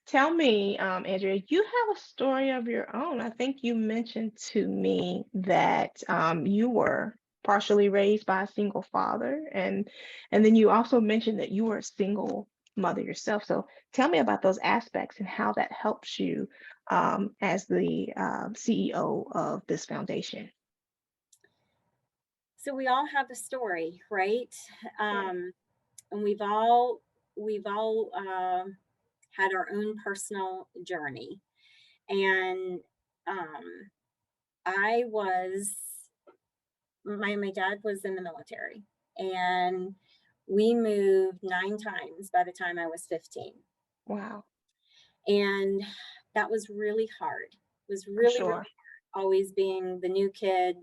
tell me, Andrea, you have a story of your own. I think you mentioned to me that you were partially raised by a single father, and then you also mentioned that you were a single mother yourself. So tell me about those aspects and how that helps you as the CEO of this foundation. So we all have a story, right? Yeah, Um, and we've all had our own personal journey. And um, I was my dad was in the military, and we moved 9 times by the time I was 15, wow, and that was really hard. It was I'm really sure. hard, always being the new kid.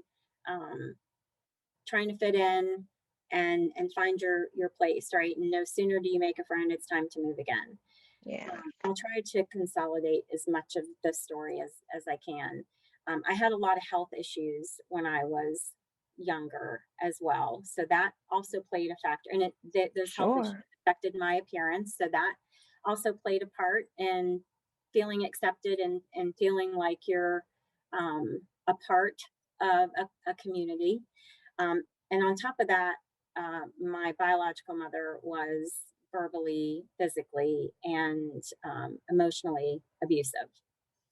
Trying to fit in and find your place, right? And no sooner do you make a friend, it's time to move again. Yeah, I'll try to consolidate as much of the story as I can. I had a lot of health issues when I was younger as well, so that also played a factor, and those health issues sure. affected my appearance, so that also played a part in feeling accepted and feeling like you're a part of a community. Um, and on top of that, my biological mother was verbally, physically, and emotionally abusive.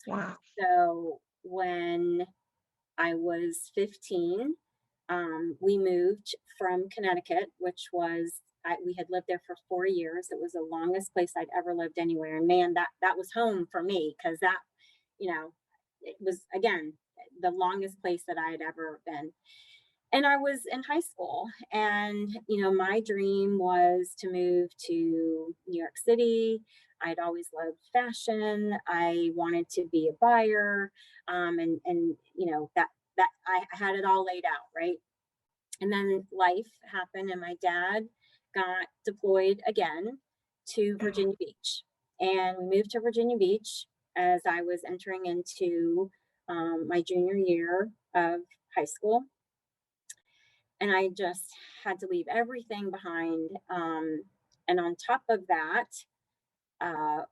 Wow. So when I was 15, we moved from Connecticut, which we had lived there for 4 years. It was the longest place I'd ever lived anywhere, and man, that was home for me because you know, it was again the longest place that I had ever been. And I was in high school, and my dream was to move to New York City. I'd always loved fashion. I wanted to be a buyer, and that I had it all laid out, right? And then life happened, and my dad got deployed again to Oh, Virginia Beach, and we moved to Virginia Beach as I was entering into my junior year of high school, and I just had to leave everything behind. And on top of that, uh,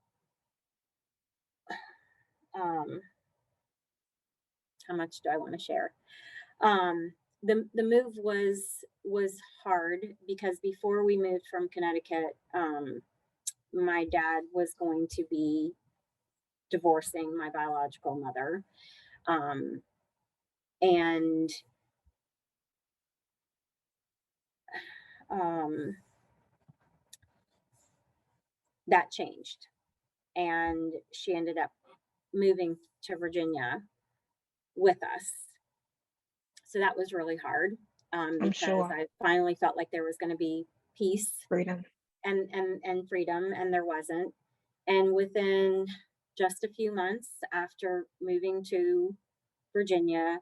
um, how much do I want to share? The move was hard because before we moved from Connecticut, my dad was going to be divorcing my biological mother, um, and um, that changed, and she ended up moving to Virginia with us. So that was really hard, I'm because sure. I finally felt like there was going to be peace Freedom. and freedom, and there wasn't. And within just a few months after moving to Virginia,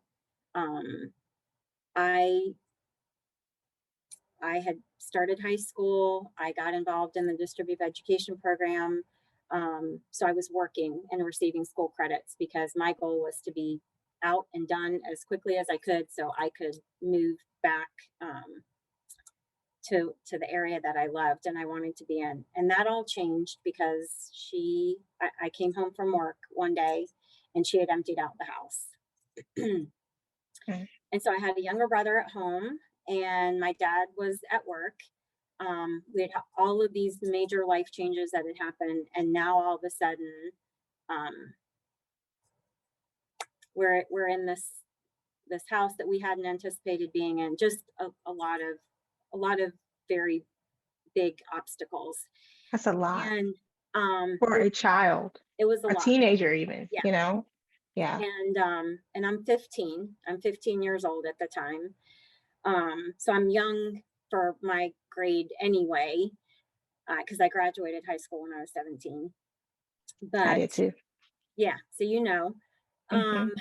um, I I had started high school. I got involved in the distributive education program. So I was working and receiving school credits because my goal was to be out and done as quickly as I could so I could move back to the area that I loved and I wanted to be in. And that all changed because I came home from work one day and she had emptied out the house. Okay. And so I had a younger brother at home, and my dad was at work. We had all of these major life changes that had happened, and now all of a sudden, um, we're in this house that we hadn't anticipated being in. Just a lot of very big obstacles, That's a lot and for a child, it was a a lot. teenager even, Yeah, you know? Yeah. and I'm 15. I'm 15 years old at the time. So I'm young for my grade anyway, because I graduated high school when I was 17. I But did too. yeah, so Hmm. um,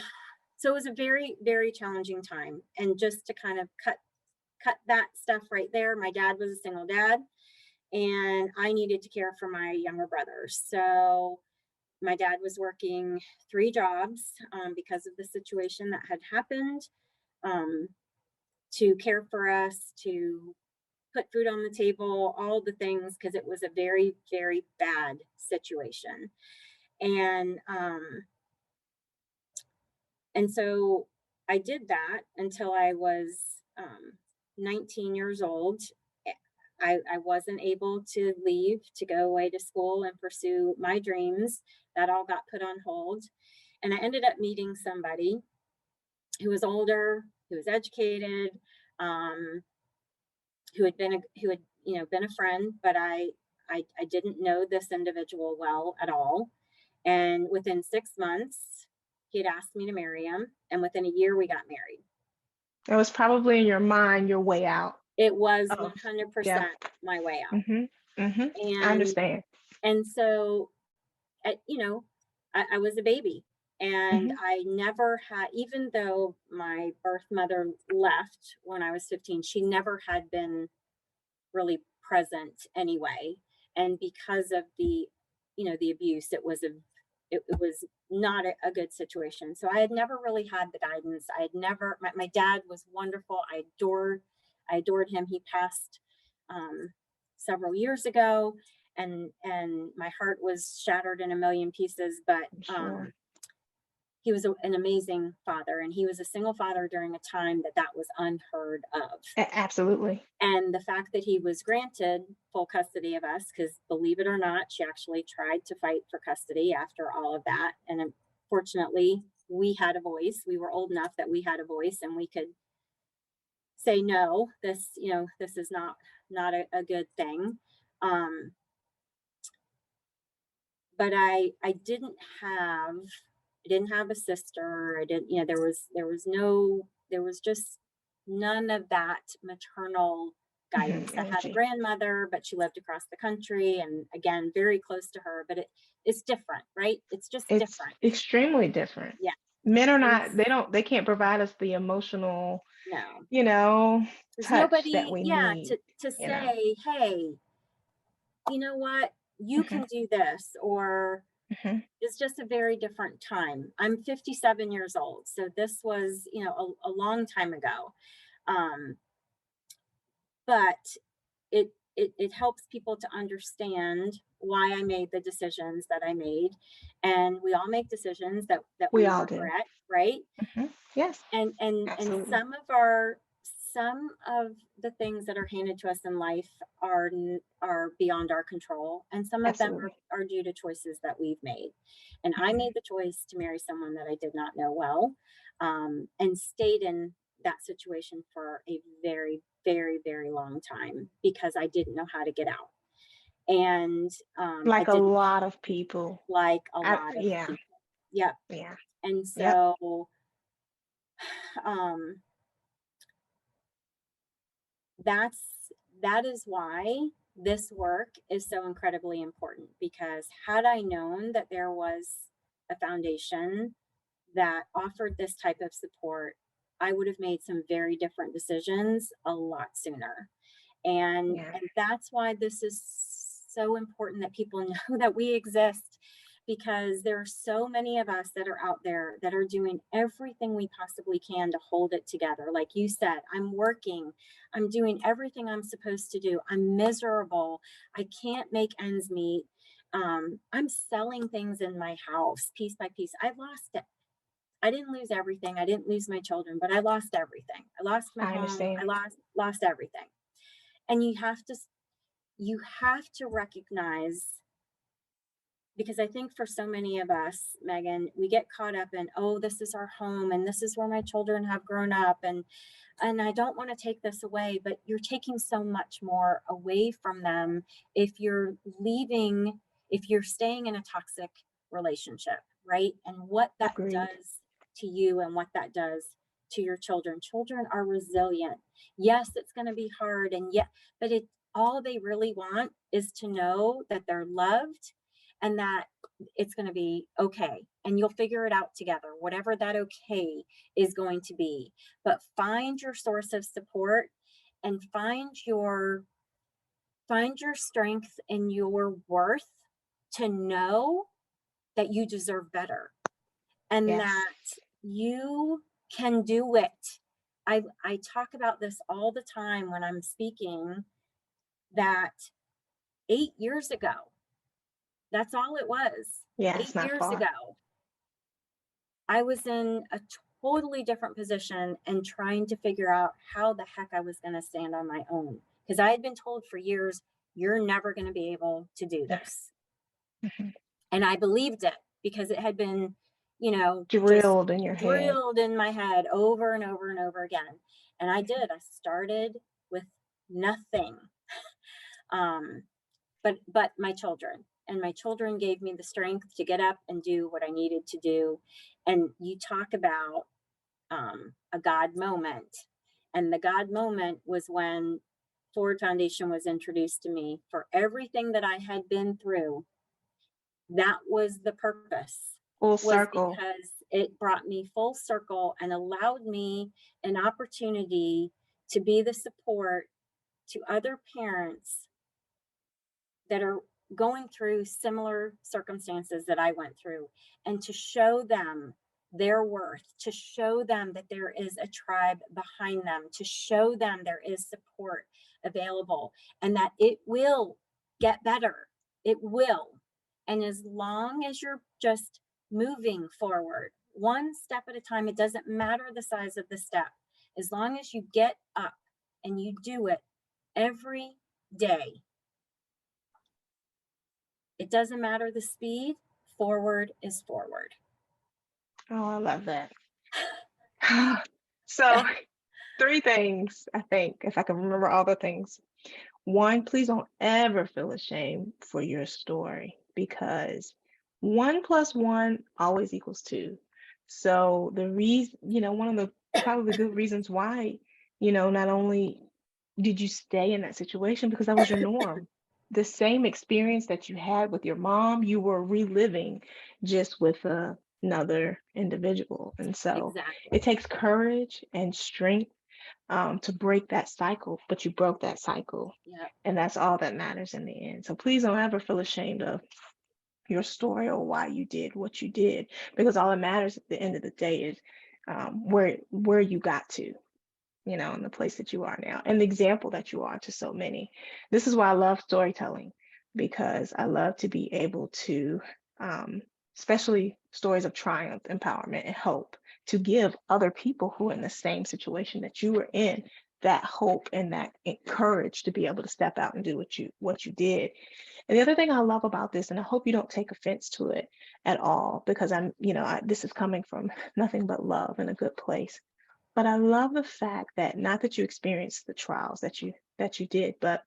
so it was a very, very challenging time. And just to kind of cut that stuff right there, my dad was a single dad, and I needed to care for my younger brother. So my dad was working 3 jobs, because of the situation that had happened, um, to care for us, to put food on the table, all the things, because it was a very, very bad situation. And and so I did that until I was 19 years old. I wasn't able to leave to go away to school and pursue my dreams. That all got put on hold. And I ended up meeting somebody who was older, who was educated, um, who had been a friend, but I didn't know this individual well at all. And within 6 months, he had asked me to marry him, and within a year, we got married. It was probably in your mind your way out It was of, yeah. 100% my way out. Mhm. Mhm. I And understand. so, you know, I was a baby, and Mhm. I never had, even though my birth mother left when I was 15, she never had been really present anyway. And because of the abuse, it was not a good situation. So I had never really had the guidance. I had never, my dad was wonderful. I adored him. He passed um, several years ago, and my heart was shattered in a million pieces. But I'm sure. he was an amazing father, and he was a single father during a time that was unheard of. Absolutely. And the fact that he was granted full custody of us, because believe it or not, she actually tried to fight for custody after all of that. And fortunately, we had a voice. We were old enough that we had a voice, and we could say, no, this is not a good thing. Um, but I didn't have a sister. I didn't, there was just none of that maternal Mhm. guidance. I had a Energy. grandmother, but she lived across the country, and again, very close to her, but it's different, right? It's just It's different. extremely different. Yeah. Men are And not, they can't provide us the emotional, no, you know, there's touch that nobody, we yeah, need, to you know. say, hey, you know what, you Mhm. can do this, or Mhm. it's just a very different time. I'm 57 years old, so this was, a long time ago. Um, but it helps people to understand why I made the decisions that I made, and we all make decisions that We we all do. regret, right? Mhm. Yes, And absolutely. some of the things that are handed to us in life are beyond our control, and some of them Absolutely. are due to choices that we've made. And I Mhm. made the choice to marry someone that I did not know well, and stayed in that situation for a very, very, very long time because I didn't know how to get out. And I Like a didn't, lot of people. like a I lot of Yeah, people. Yep. yeah. And Yep. so um that's that is why this work is so incredibly important, because had I known that there was a foundation that offered this type of support, I would have made some very different decisions a lot sooner. and Yeah. and that's why this is so important, that people know that we exist, because there are so many of us that are out there that are doing everything we possibly can to hold it together. Like you said, I'm working, I'm doing everything I'm supposed to do, I'm miserable, I can't make ends meet. I'm selling things in my house piece by piece. I lost it. I didn't lose everything, I didn't lose my children, but I lost everything. I lost my I home, I understand. lost everything. And you have to recognize, because I think for so many of us, Megan, we get caught up in, oh, this is our home, and this is where my children have grown up, and I don't want to take this away, but you're taking so much more away from them if you're leaving, if you're staying in a toxic relationship, right? And what that Agreed. does to you, and what that does to your children. Children are resilient. Yes, it's going to be hard, and yet, but all they really want is to know that they're loved, and that it's going to be okay, and you'll figure it out together, whatever that okay is going to be. But find your source of support, and find your strength and your worth, to know that you deserve better, and Yes. that you can do it. I talk about this all the time when I'm speaking, that 8 years ago, that's all it was. Yeah, it's Eight not years far. ago, I was in a totally different position and trying to figure out how the heck I was going to stand on my own. Because I had been told for years, you're never going to be able to do Never. this. Mhm. And I believed it because it had been, just Drilled in your head. drilled in my head over and over and over again. And I did. I started with nothing. Um, but my children, and my children gave me the strength to get up and do what I needed to do. And you talk about a God moment, and the God moment was when Ford Foundation was introduced to me. For everything that I had been through, that was the purpose, Full was circle. because it brought me full circle and allowed me an opportunity to be the support to other parents that are going through similar circumstances that I went through, and to show them their worth, to show them that there is a tribe behind them, to show them there is support available, and that it will get better. It will. And as long as you're just moving forward, one step at a time, it doesn't matter the size of the step. As long as you get up and you do it every day, it doesn't matter the speed, forward is forward. Oh, I love that. So, three things, I think, if I can remember all the things. One, please don't ever feel ashamed for your story because one plus one always equals two. So the reason, one of the probably good reasons why, not only did you stay in that situation because that was your norm. The same experience that you had with your mom, you were reliving just with another individual. And so it Exactly. takes courage and strength to break that cycle, but you broke that cycle. Yep. And that's all that matters in the end. So please don't ever feel ashamed of your story or why you did what you did, because all that matters at the end of the day is where you got to, in the place that you are now and the example that you are to so many. This is why I love storytelling, because I love to be able to, um, especially stories of triumph, empowerment, and hope, to give other people who are in the same situation that you were in that hope and that courage to be able to step out and do what you did. And the other thing I love about this, and I hope you don't take offense to it at all, because this is coming from nothing but love and a good place. But I love the fact that not that you experienced the trials that you did, but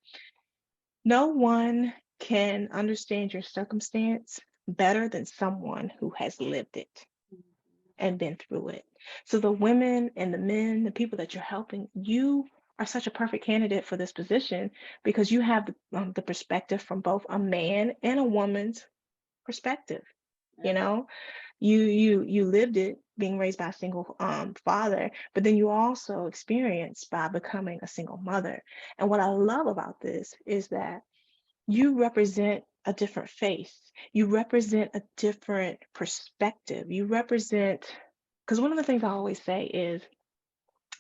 no one can understand your circumstance better than someone who has lived it and been through it. So the women and the men, the people that you're helping, you are such a perfect candidate for this position because you have the perspective from both a man and a woman's perspective. You Yep. know, you lived it being raised by a single father, but then you also experienced by becoming a single mother. And what I love about this is that you represent a different faith. You represent a different perspective. You represent, because one of the things I always say is,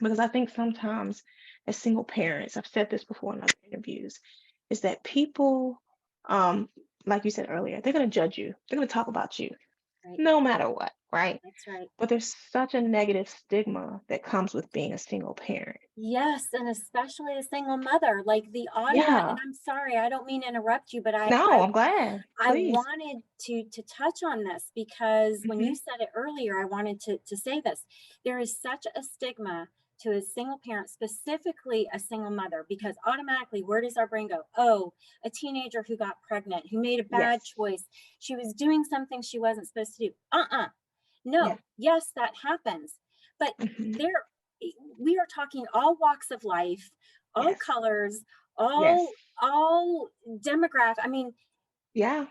because I think sometimes as single parents, I've said this before in other interviews, is that people, um, like you said earlier, they're going to judge you. They're going to talk about you Right. no matter what, right? That's right. But there's such a negative stigma that comes with being a single parent. Yes, and especially a single mother, like the and Yeah. I'm sorry, I don't mean to interrupt you, but No, I'm glad. I Please. wanted to touch on this because when Hmm. you said it earlier, I wanted to say this. There is such a stigma to a single parent, specifically a single mother, because automatically, where does our brain go? Oh, a teenager who got pregnant, who made a bad Yes. choice. She was doing something she wasn't supposed to do. Yeah. No, yes, that happens. But Hmm. there, we are talking all walks of life, all Yes. colors, Yes. all demographic. I mean, Yeah.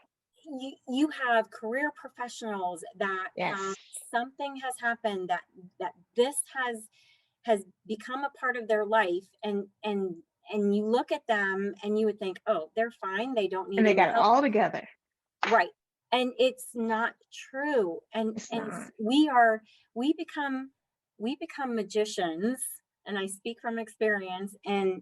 you have career professionals that have Yes. something has happened that this has become a part of their life, and you look at them and you would think, oh, they're fine, they don't And need they any got it help. all together. Right. And it's not true. And It's and not. we become magicians, and I speak from experience in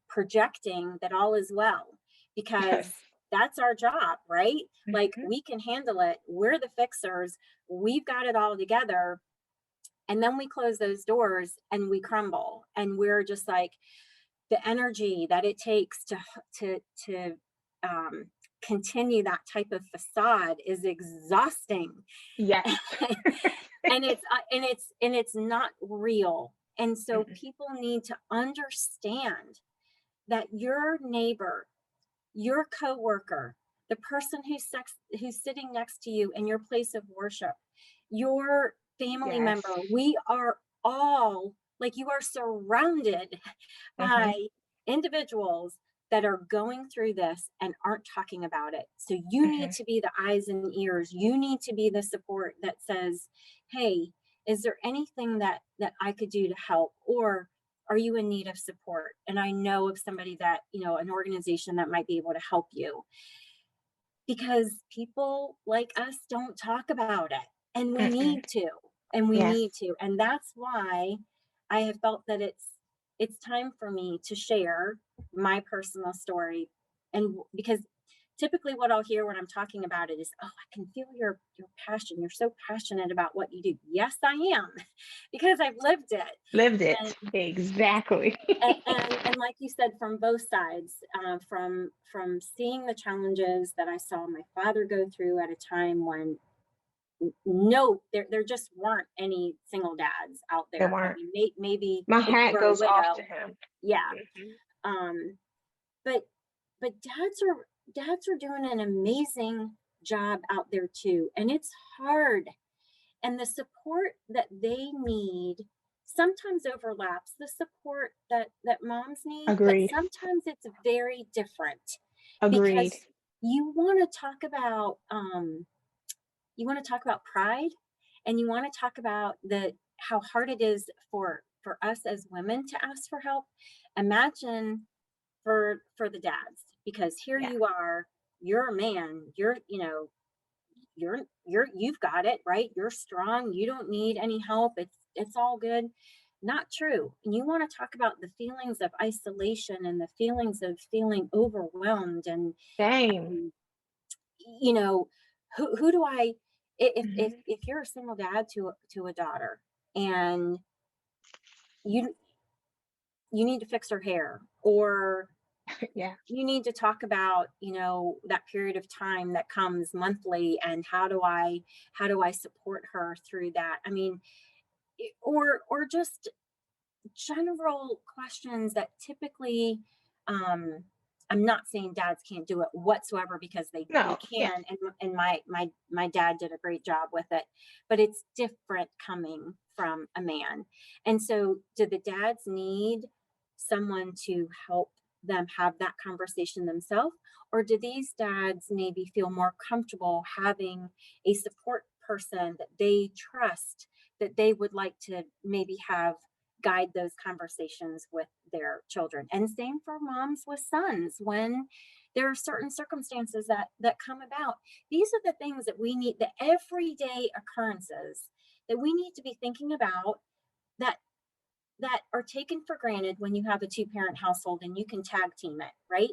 projecting that all is well, Yes. because that's our job, right? Like, Mhm. we can handle it. We're the fixers. We've got it all together. And then we close those doors and we crumble. And we're just like, the energy that it takes to um, continue that type of facade is exhausting. Yes. And it's not real. And so Mm-mm. people need to understand that your neighbor, your coworker, the person who's sitting next to you in your place of worship, your family Yes. member, we are all, like, you are surrounded by Mhm. individuals that are going through this and aren't talking about it. So you need Mhm. to be the eyes and ears. You need to be the support that says, "Hey, is there anything that I could do to help?" Or, "Are you in need of support? And I know of somebody that, an organization that might be able to help you." Because people like us don't talk about it, and we Mm-mm. need to, and we Yes. need to. And that's why I have felt that it's time for me to share my personal story. And because typically what I'll hear when I'm talking about it is, "Oh, I can feel your passion. You're so passionate about what you do." Yes, I am, because I've lived it. Lived And it. Exactly. and like you said, from both sides, from seeing the challenges that I saw my father go through at a time when, no, there just weren't any single dads out They there. I weren't. mean, maybe My if you hat were a goes off to widow. him. Yeah. Mhm. um but but dads are doing an amazing job out there too, and it's hard. And the support that they need sometimes overlaps the support that moms need, but Agreed. sometimes it's very different. Agreed. Because you want to talk about pride, and you want to talk about the how hard it is for us as women to ask for help. Imagine for the dads, because here Yeah. you are, you're a man, you've got it, right? You're strong, you don't need any help, it's all good. Not true. And you want to talk about the feelings of isolation and the feelings of feeling overwhelmed, Same. and you know who do I, Mhm. if you're a single dad to a daughter, and you you need to fix her hair, or Yeah. you need to talk about, that period of time that comes monthly, and how do I support her through that. I mean, or just general questions that typically, um I'm not saying dads can't do it whatsoever, because they No. Yeah. can, and my dad did a great job with it, but it's different coming from a man. And so, do the dads need someone to help them have that conversation themselves, or do these dads maybe feel more comfortable having a support person that they trust, that they would like to maybe have guide those conversations with their children? And same for moms with sons, when there are certain circumstances that come about. These are the things that we need, the everyday occurrences that we need to be thinking about, that are taken for granted when you have a two-parent household and you can tag team it, right?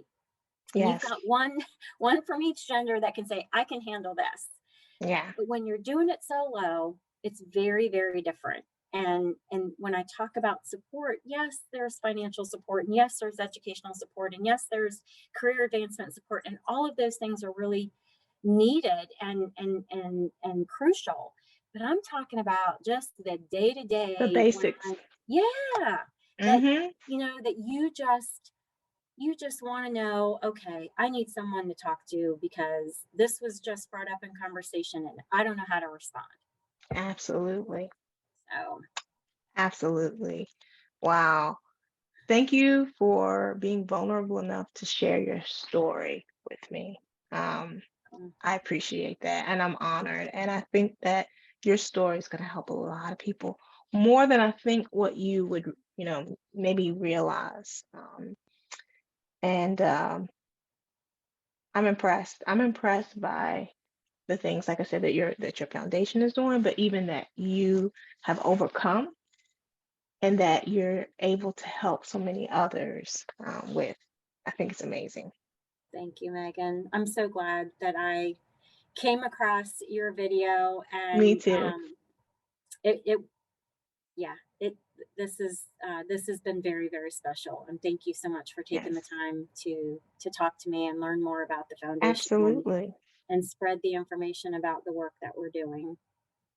And you've Yes. got one from each gender that can say, "I can handle this." Yeah. But when you're doing it solo, it's very, very different. And when I talk about support, yes, there's financial support, and yes, there's educational support, and yes, there's career advancement support, and all of those things are really needed and crucial. But I'm talking about just the day to The day, when basics. yeah, that Mhm. that you just want to know, okay, I need someone to talk to because this was just brought up in conversation and I don't know how to respond. Absolutely. So, Absolutely. Wow. Thank you for being vulnerable enough to share your story with me. Um, mm, I appreciate that, and I'm honored. And I think that your story is going to help a lot of people more than I think what you would, maybe realize. And I'm impressed. I'm impressed by the things, like I said, that your foundation is doing, but even that you have overcome and that you're able to help so many others with. I think it's amazing. Thank you, Megan. I'm so glad that I came across your video, Me and too. it yeah, it this has been very, very special, and thank you so much for taking the Yes, time to talk to me and learn more about the foundation, absolutely. and spread the information about the work that we're doing.